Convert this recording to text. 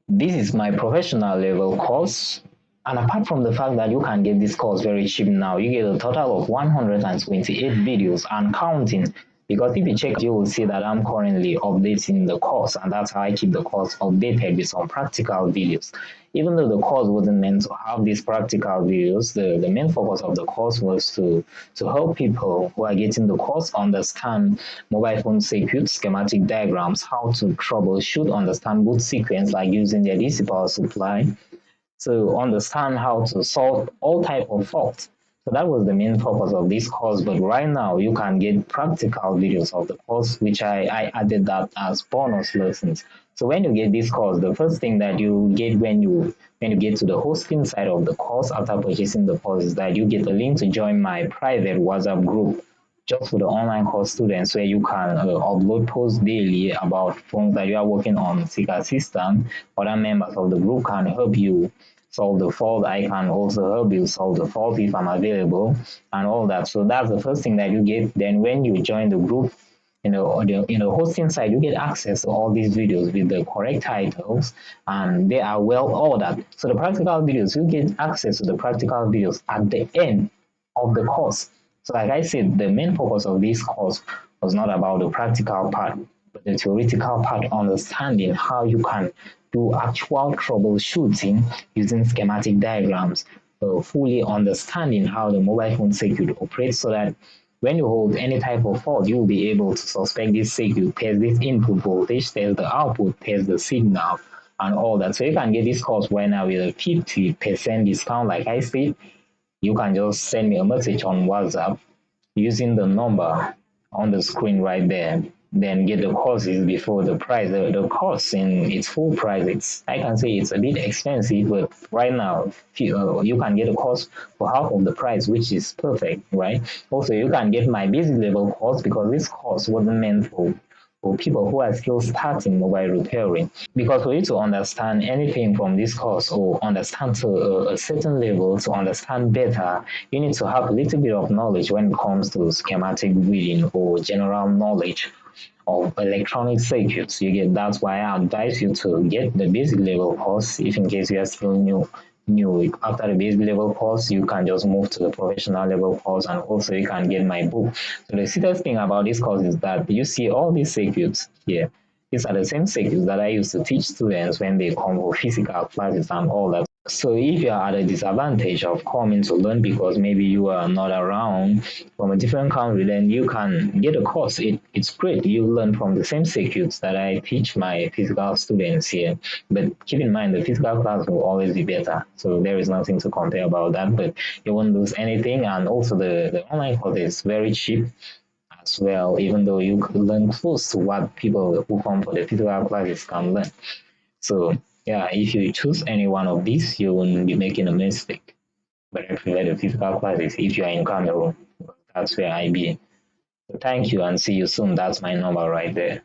This is my professional level course. And apart from the fact that you can get this course very cheap now, you get a total of 128 videos and counting. Because if you check, you will see that I'm currently updating the course, and that's how I keep the course updated with some practical videos. Even though the course wasn't meant to have these practical videos, the main focus of the course was to help people who are getting the course understand mobile phone circuit schematic diagrams, how to troubleshoot, understand boot sequence like using the DC power supply, to understand how to solve all type of faults. So that was the main purpose of this course. But right now you can get practical videos of the course, which I added that as bonus lessons. So when you get this course, the first thing that you get when you get to the hosting side of the course after purchasing the course is that you get a link to join my private WhatsApp group just for the online course students, where you can upload posts daily about phones that you are working on Seeker system. Other members of the group can help you solve the fault. I can also help you solve the fault if I'm available and all that. So that's the first thing that you get. Then when you join the group, in the hosting side, you get access to all these videos with the correct titles, and they are well ordered. So the practical videos, you get access to the practical videos at the end of the course. So like I said, the main focus of this course was not about the practical part, but the theoretical part, understanding how you can do actual troubleshooting using schematic diagrams, fully understanding how the mobile phone circuit operates, so that when you hold any type of fault, you'll be able to suspect this circuit, test this input voltage, test the output, test the signal, and all that. So you can get this course right now with a 50% discount, like I said. You can just send me a message on WhatsApp using the number on the screen right there. Then get the courses before the price. The course in its full price, I can say it's a bit expensive, but right now you can get a course for half of the price, which is perfect, right? Also, you can get my basic level course, because this course wasn't meant for people who are still starting mobile repairing. Because for you to understand anything from this course, or understand to a certain level, to understand better, you need to have a little bit of knowledge when it comes to schematic reading or general knowledge of electronic circuits. You get That's why I advise you to get the basic level course. If in case you are still new after the basic level course, you can just move to the professional level course, and also you can get my book. So the serious thing about this course is that you see all these circuits here. These are the same circuits that I used to teach students when they come for physical classes and all that. So if you are at a disadvantage of coming to learn because maybe you are not around from a different country, then you can get a course. It's great. You learn from the same circuits that I teach my physical students here. But keep in mind, the physical class will always be better. So there is nothing to compare about that, but you won't lose anything. And also the online course is very cheap as well, even though you could learn close to what people who come for the physical classes can learn. So yeah, if you choose any one of these, you won't be making a mistake. But I prefer the physical classes if you are in Cameroon. That's where I be. So thank you and see you soon. That's my number right there.